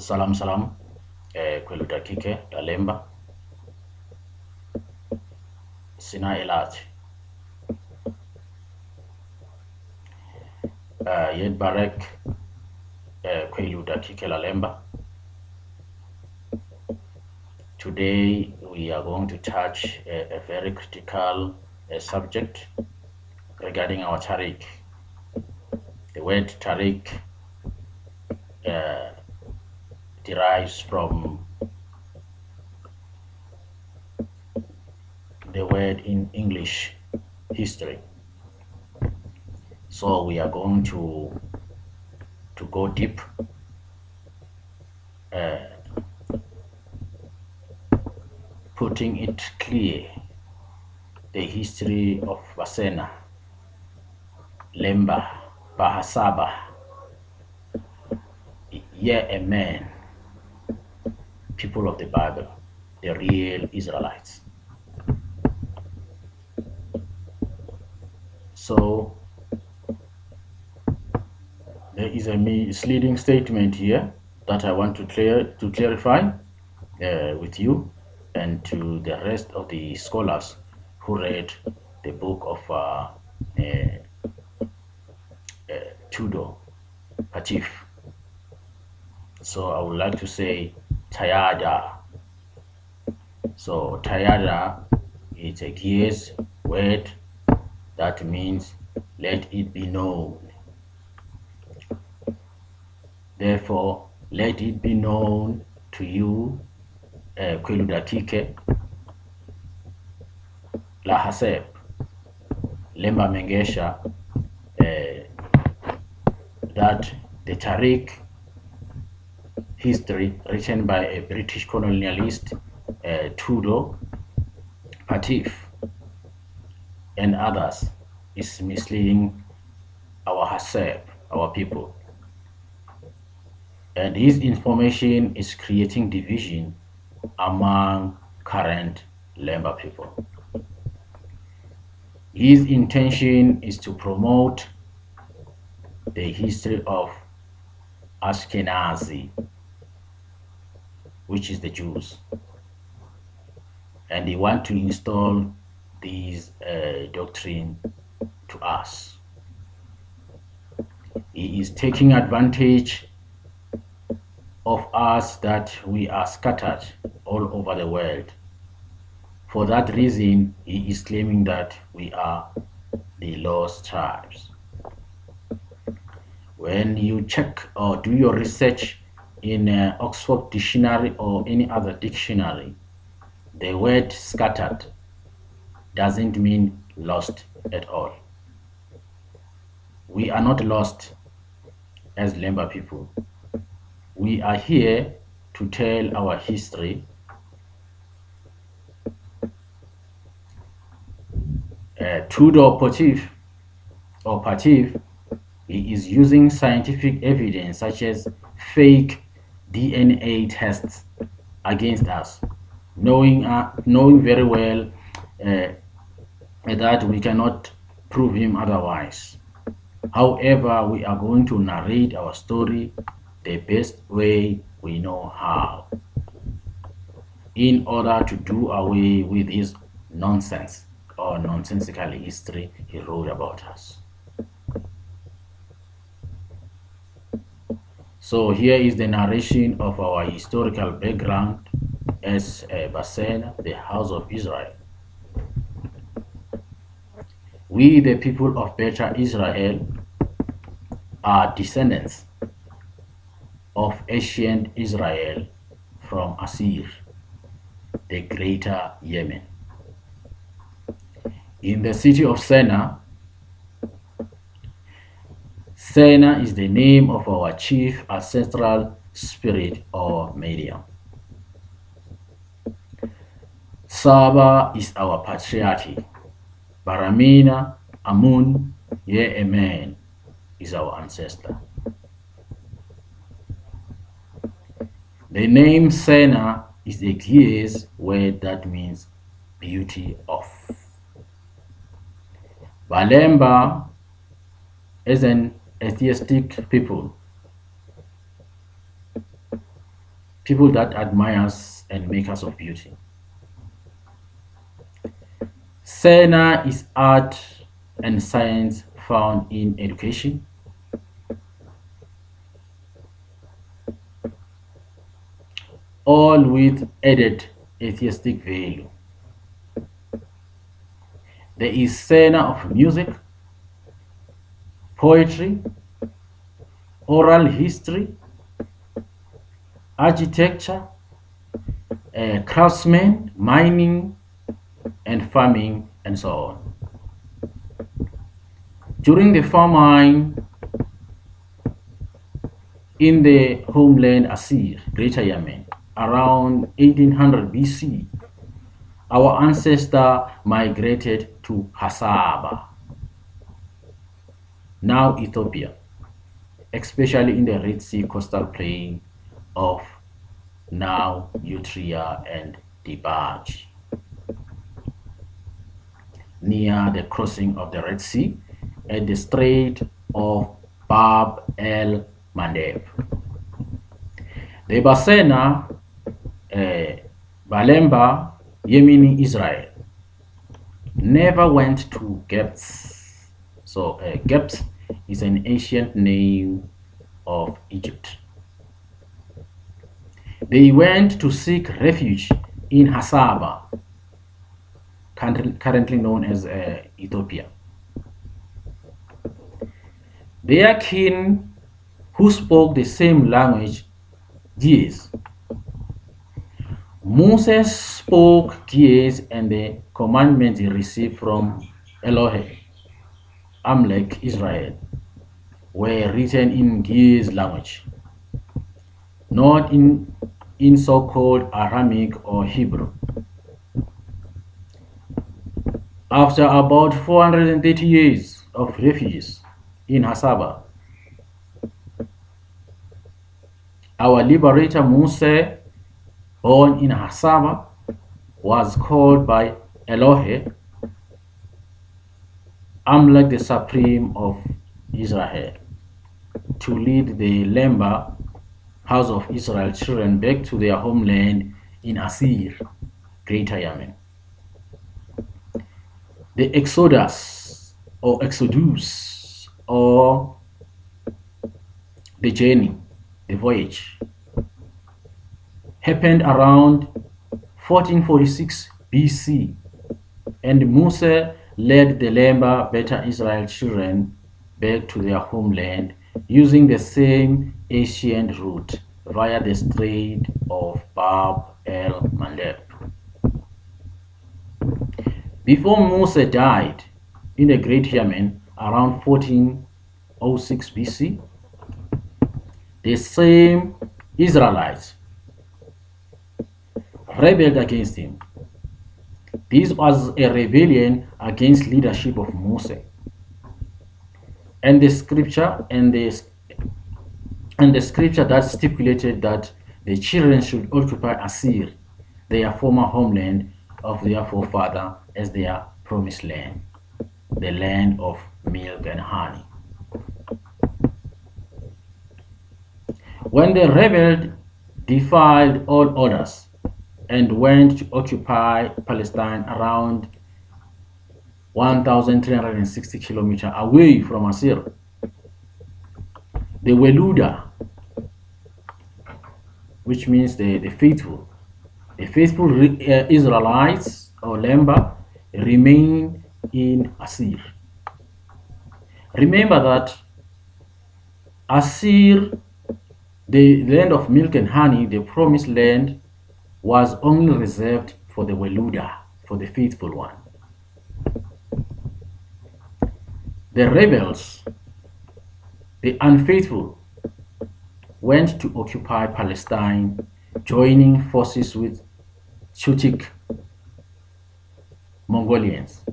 Salam salam, kwelu dakike la Lemba, sina elati. Yed barek, kwelu dakike la Lemba. Today we are going to touch a very critical subject regarding our Tarik. The word Tarik derives from the word in English, history. So we are going to go deep, putting it clear, the history of Basena, Lemba, Bahasaba, Amen, people of the Bible, the real Israelites. So there is a misleading statement here that I want to clarify with you and to the rest of the scholars who read the book of Tudor Patif. So I would like to say Tayada. So Tayada is a Gears word that means let it be known. Therefore, let it be known to you, Kweludatike, la Hezb, Lemba Mengesha, that the Tarik history written by a British colonialist, Tudor Patif, and others is misleading our Hezb, our people. And his information is creating division among current Lemba people. His intention is to promote the history of Ashkenazi, which is the Jews. And he wants to install these doctrine to us. He is taking advantage of us that we are scattered all over the world. For that reason, he is claiming that we are the lost tribes. When you check or do your research in Oxford Dictionary or any other dictionary, the word scattered doesn't mean lost at all. We are not lost as Lemba people. We are here to tell our history. Tudor Patif or Patif, he is using scientific evidence such as fake DNA tests against us, knowing very well that we cannot prove him otherwise. However, we are going to narrate our story the best way we know how, in order to do away with his nonsense or nonsensical history he wrote about us. So here is the narration of our historical background as Basena, the house of Israel. We, the people of Beta Israel, are descendants of ancient Israel from Assyria, the greater Yemen. In the city of Sena, Sena is the name of our chief ancestral spirit or medium. Saba is our patriarchy. Baramina, Amun, Amen is our ancestor. The name Sena is a Ge'ez word that means beauty of. Balemba is an atheistic people. people that admire us and make us of beauty. Sena is art and science found in education, all with added atheistic value. There is Sena of music, poetry, oral history, architecture, craftsmen, mining, and farming, and so on. During the famine in the homeland Asir, Greater Yemen, around 1800 BC, our ancestor migrated to Hasaba, now Ethiopia, especially in the Red Sea coastal plain of now Eritrea and Djibouti, near the crossing of the Red Sea at the Strait of Bab el Mandeb. The Basena, Lemba, Yemeni Israel, never went to Geps. So Geps is an ancient name of Egypt. They went to seek refuge in Hasaba, currently known as Ethiopia. Their king, who spoke the same language, Ge'ez. Moses spoke Ge'ez, and the commandments he received from Elohim, Amalek, Israel, were written in Ge'ez language, not in so-called Aramaic or Hebrew. After about 430 years of refugees in Hasaba, our liberator Moses, born in Hasaba, was called by Elohim, Amalek the Supreme of Israel, to lead the Lemba, house of Israel children, back to their homeland in Asir, Greater Yemen. The Exodus or the journey, the voyage, happened around 1446 BC, and Moses led the Lemba Beta Israel children back to their homeland using the same ancient route via the Strait of Bab el Mandeb. Before Moses died in the Great Yemen around 1406 BC, the same Israelites rebelled against him. This was a rebellion against leadership of Moses, and the scripture that stipulated that the children should occupy Asir, their former homeland of their forefather, as their promised land, the land of milk and honey. When they rebelled, defied all orders, and went to occupy Palestine around 1,360 kilometers away from Asir, the Weluda, which means the faithful, Israelites or Lemba, remain in Asir. Remember that Asir, the land of milk and honey, the promised land, was only reserved for the Weluda, for the faithful one. The rebels, the unfaithful, went to occupy Palestine, joining forces with Chutik Mongolians,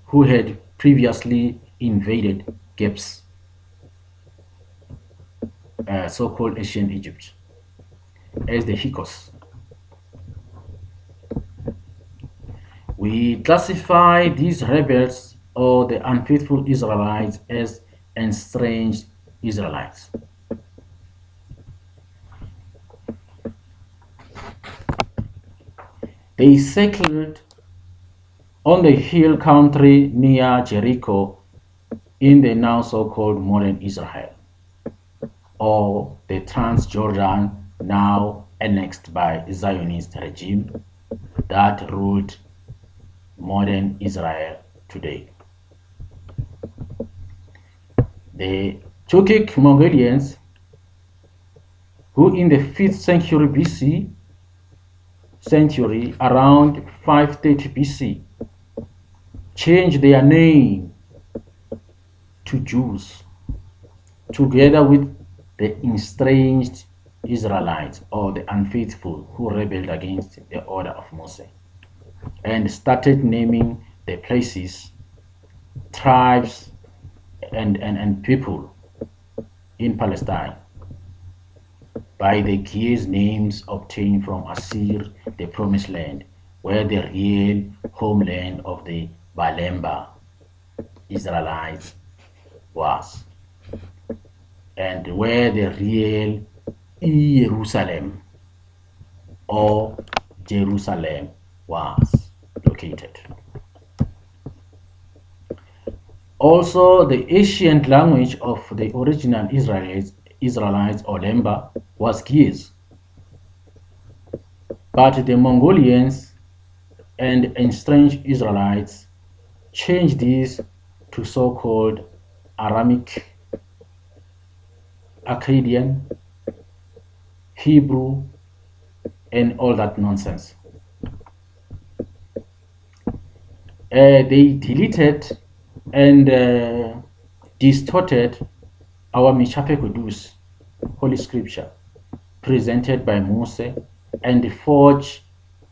who had previously invaded Geps, so-called ancient Egypt, as the Hyksos. We classify these rebels or the unfaithful Israelites as estranged Israelites. They settled on the hill country near Jericho in the now so-called modern Israel, or the Transjordan, now annexed by Zionist regime that ruled modern Israel today. The Turkic Mongolians, who in the 5th century BC, around 530 BC, changed their name to Jews, together with the estranged Israelites, or the unfaithful who rebelled against the order of Moses, and started naming the places, tribes, and people in Palestine by the Ge'ez names obtained from Assyria, the Promised Land, where the real homeland of the Lemba Israelites was, and where the real Jerusalem or Jerusalem was located. Also, the ancient language of the original Israelites or Lemba was Ge'ez, but the Mongolians and estranged Israelites changed this to so-called Aramic, Akkadian, Hebrew, and all that nonsense. They deleted and distorted our Mishape Kudus, Holy Scripture, presented by Moses, and forged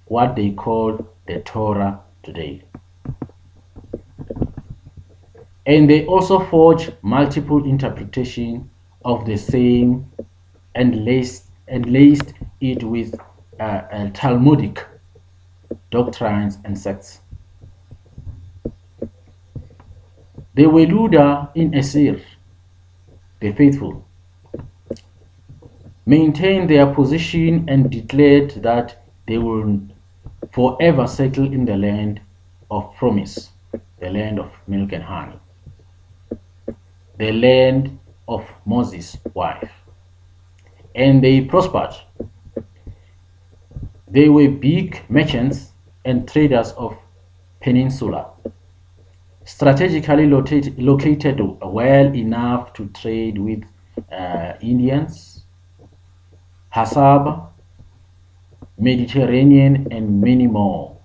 what they call the Torah today. And they also forged multiple interpretations of the same and laced it with Talmudic doctrines and sects. The Weluda in Asir, the faithful, maintained their position and declared that they will forever settle in the land of promise, the land of milk and honey, the land of Moses' wife. And they prospered. They were big merchants and traders of peninsula, strategically located well enough to trade with Indians, Hezb, Mediterranean, and many more.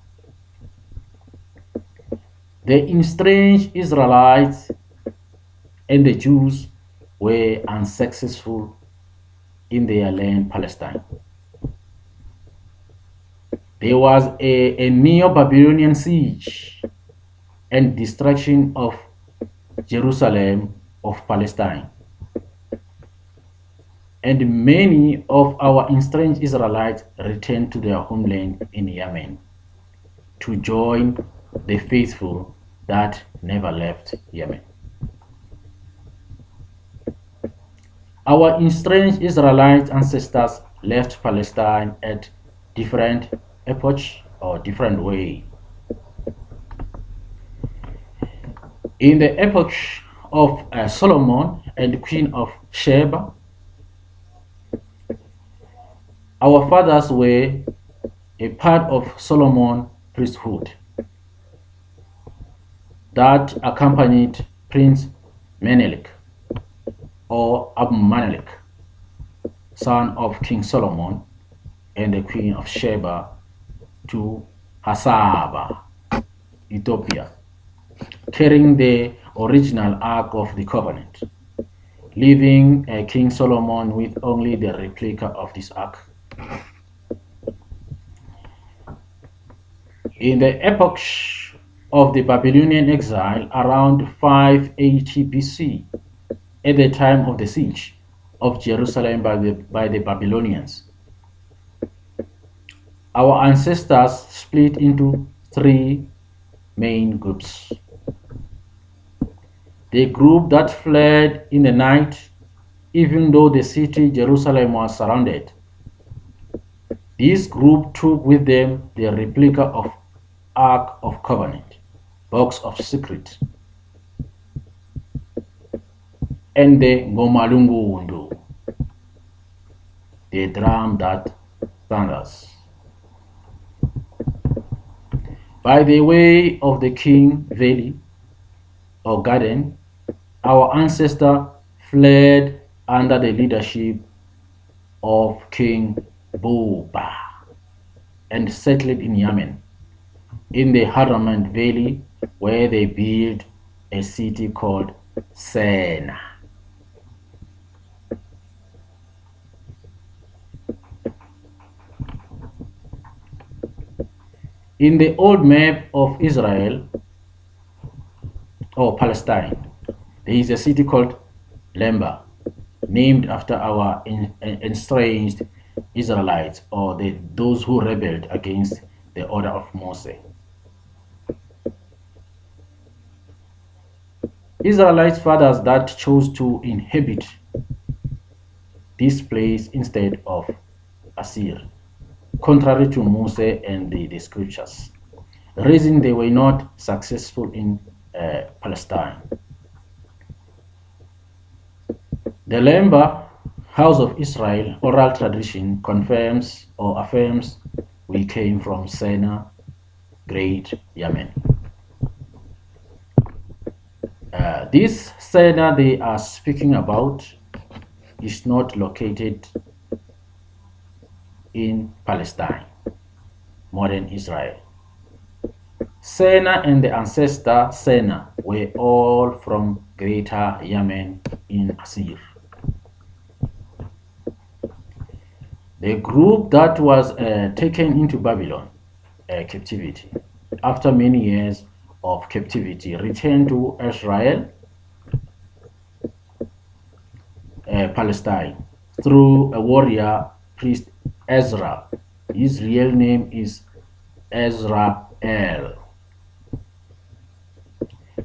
The estranged Israelites and the Jews were unsuccessful in their land, Palestine. There was a Neo-Babylonian siege and destruction of Jerusalem of Palestine. And many of our estranged Israelites returned to their homeland in Yemen to join the faithful that never left Yemen. Our estranged Israelite ancestors left Palestine at different epochs or different way. In the epoch of Solomon and the Queen of Sheba, our fathers were a part of Solomon's priesthood that accompanied Prince Menelik or Abimelech, son of King Solomon and the Queen of Sheba, to Hezb, Ethiopia, carrying the original Ark of the Covenant, leaving King Solomon with only the replica of this Ark. In the epoch of the Babylonian exile around 580 BC, at the time of the siege of Jerusalem by the Babylonians, our ancestors split into three main groups. The group that fled in the night, even though the city Jerusalem was surrounded. This group took with them the replica of Ark of Covenant, Box of Secret, and the Ngomalungundu, the drum that thunders. By the way of the King Valley or Garden, our ancestor fled under the leadership of King Buba and settled in Yemen, in the Hadramaut Valley, where they built a city called Sena. In the old map of Israel or Palestine, there is a city called Lemba, named after our estranged Israelites or those who rebelled against the order of Moses. Israelites' fathers that chose to inhabit this place instead of Assyria, contrary to Moses and the scriptures. The reason they were not successful in Palestine. The Lemba House of Israel oral tradition confirms or affirms we came from Sena, Great Yemen. This Sena they are speaking about is not located in Palestine, modern Israel. Sena and the ancestor Sena were all from Greater Yemen in Assyria. The group that was taken into Babylon captivity after many years of captivity returned to Israel, Palestine, through a warrior priest Ezra. His real name is Ezrael.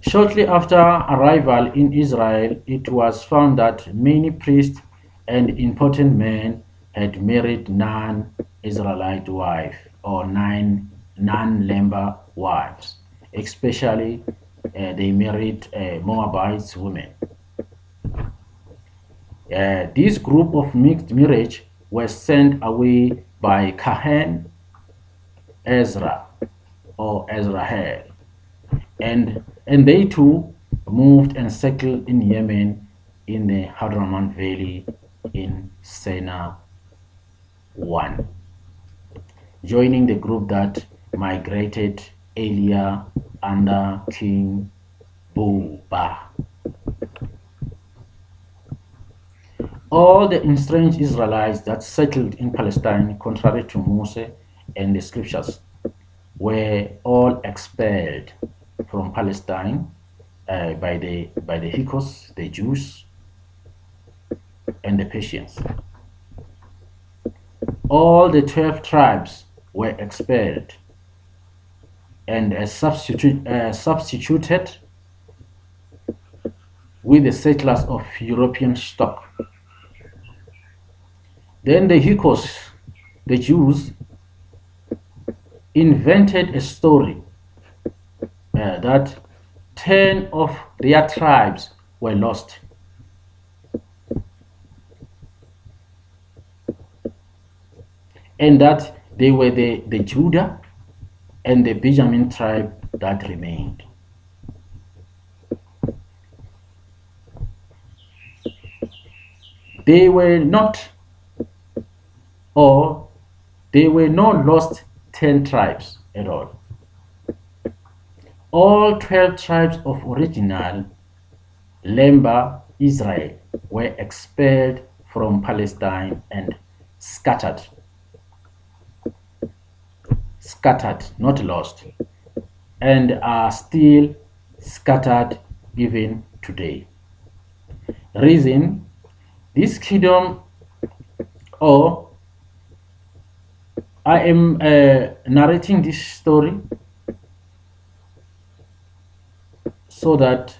Shortly after arrival in Israel, it was found that many priests and important men had married non-Israelite wives or non-Lemba wives. Especially, they married Moabite women. This group of mixed marriage was sent away by Kahan Ezra or Ezrael, and they too moved and settled in Yemen in the Hadramaut Valley in Sena 1, joining the group that migrated earlier under King Buba. All the estranged Israelites that settled in Palestine, contrary to Moses and the scriptures, were all expelled from Palestine by the Hyksos, the Jews, and the Persians. All the 12 tribes were expelled and substituted with the settlers of European stock. Then the Hyksos, the Jews, invented a story that 10 of their tribes were lost. And that they were the Judah and the Benjamin tribe that remained. They were not, or they were not lost 10 tribes at all. All 12 tribes of original Lemba Israel were expelled from Palestine and scattered, not lost, and are still scattered even today. Reason, this kingdom, or I am narrating this story so that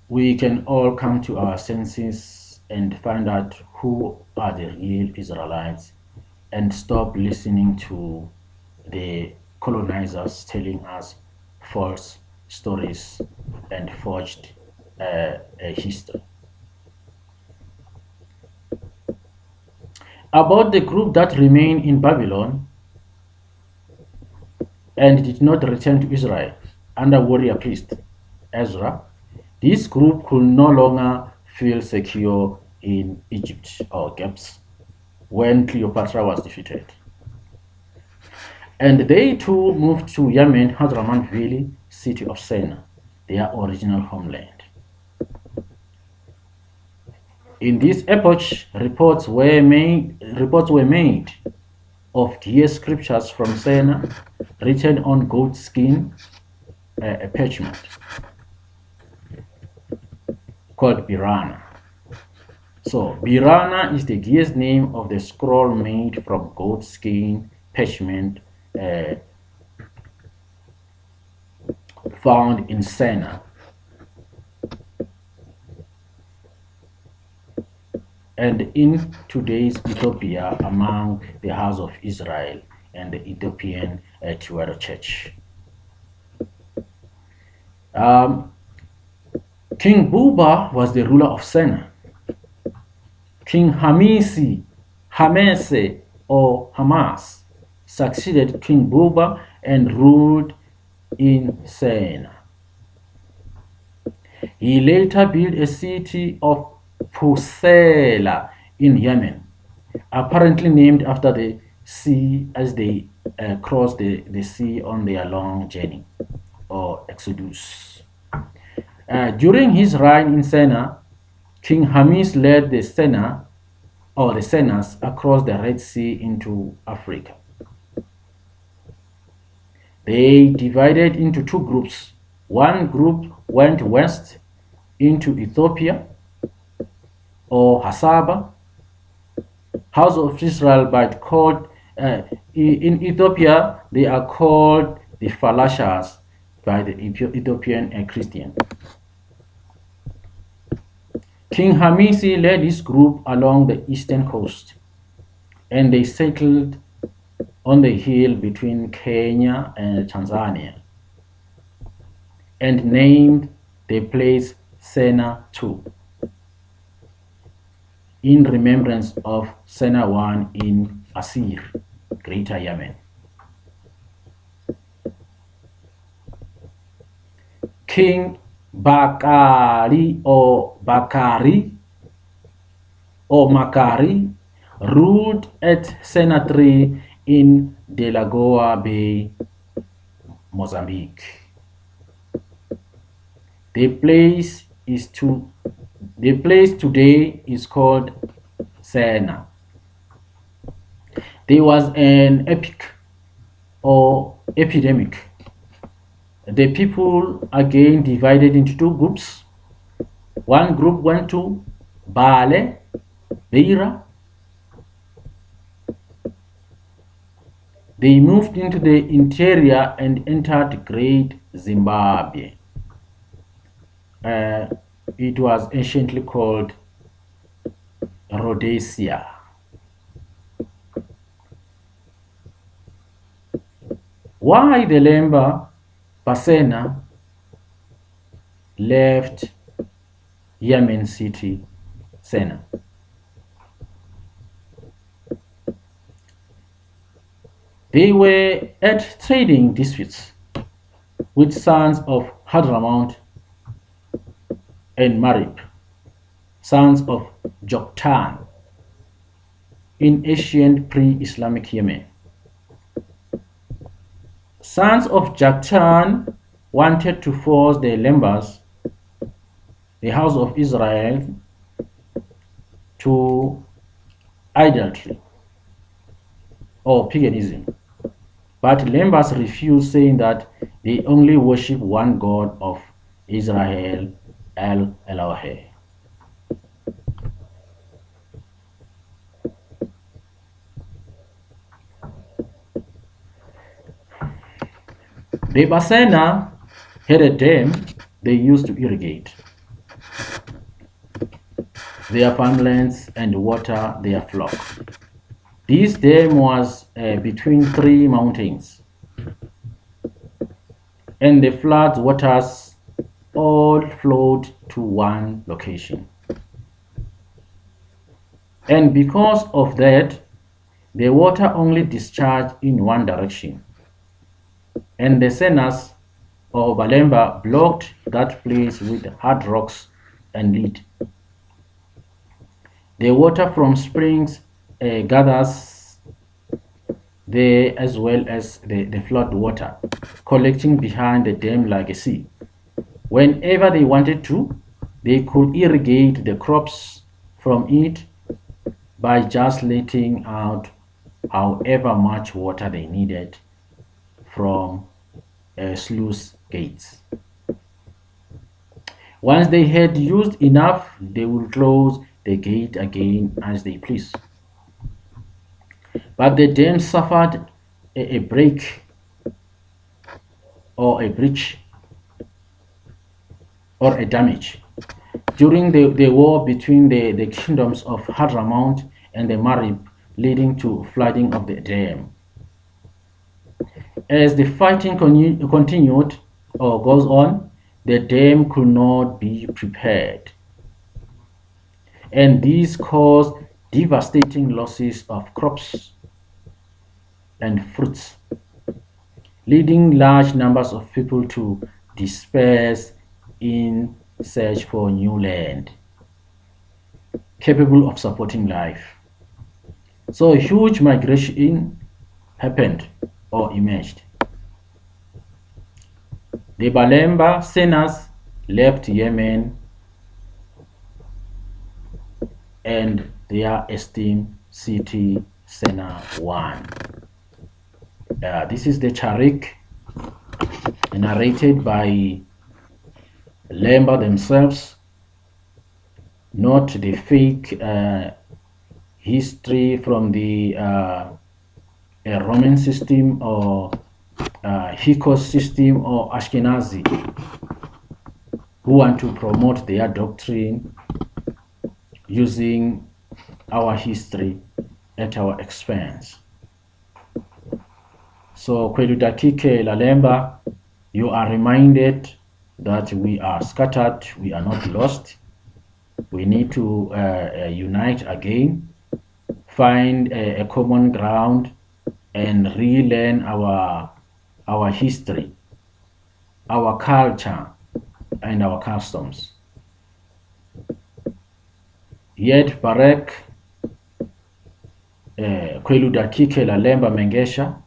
we can all come to our senses and find out who are the real Israelites and stop listening to the colonizers telling us false stories and forged a history. About the group that remained in Babylon and did not return to Israel under warrior priest Ezra, this group could no longer feel secure in Egypt or Gibbs when Cleopatra was defeated. And they too moved to Yemen, Hadraman Valley, city of Sena, their original homeland. In this epoch, reports were made of deer scriptures from Sena, written on goat skin, a parchment called Birana. So Birana is the deer's name of the scroll made from goat skin parchment found in Sena. And in today's Ethiopia, among the house of Israel and the Ethiopian Tewahedo Church. King Buba was the ruler of Sena. King Hamese or Hamas succeeded King Buba and ruled in Sena. He later built a city of Pusela in Yemen, apparently named after the sea as they crossed the sea on their long journey or exodus. During his reign in Sena, King Hamis led the Sena or the Senas across the Red Sea into Africa. They divided into two groups. One group went west into Ethiopia or Hasaba, house of Israel, but called in Ethiopia they are called the Falashas by the Ethiopian Christian. King Hamisi led his group along the eastern coast, and they settled on the hill between Kenya and Tanzania, and named the place Sena II, in remembrance of Sena I in Asir, Greater Yemen. King Bakari or Makari ruled at Sena III in Delagoa Bay, Mozambique. The place today is called Sena. There was an epic or epidemic. The people again divided into two groups. One group went to Bale, Beira. They moved into the interior and entered Great Zimbabwe. It was anciently called Rhodesia. Why the Lemba Basena left Yemen city, Sena? They were at trading disputes with sons of Hadramaut and Marib, sons of Joktan, in ancient pre-Islamic Yemen. Sons of Joktan wanted to force the Lembas, the house of Israel, to idolatry or paganism. But Lembas refused, saying that they only worship one God of Israel, El Elohe. The Basena had a dam they used to irrigate their farmlands and water their flock. This dam was between three mountains, and the flood waters all flowed to one location. And because of that, the water only discharged in one direction, and the sinners of Lemba blocked that place with hard rocks and lead. The water from springs gathers there as well as the flood water, collecting behind the dam like a sea. Whenever they wanted to, they could irrigate the crops from it by just letting out however much water they needed from sluice gates. Once they had used enough, they would close the gate again as they please. But the dam suffered a break or a breach or a damage during the war between the kingdoms of Hadramount and the Marib, leading to flooding of the dam. As the fighting continued or goes on, the dam could not be repaired, and this caused devastating losses of crops and fruits, leading large numbers of people to disperse in search for new land capable of supporting life. So a huge migration happened or emerged. The Balemba sinners left Yemen and their esteemed city Sena 1. This is the Tarik, narrated by Lemba themselves, not the fake history from the Roman system or Hyksos system or Ashkenazi, who want to promote their doctrine using our history at our expense. So, Kweludakike Lalemba, you are reminded that we are scattered, we are not lost. We need to unite again, find a common ground, and relearn our history, our culture, and our customs. Yet Barek Kweludakike Lalemba Mengesha,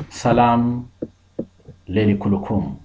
Salam Leli Kulukum.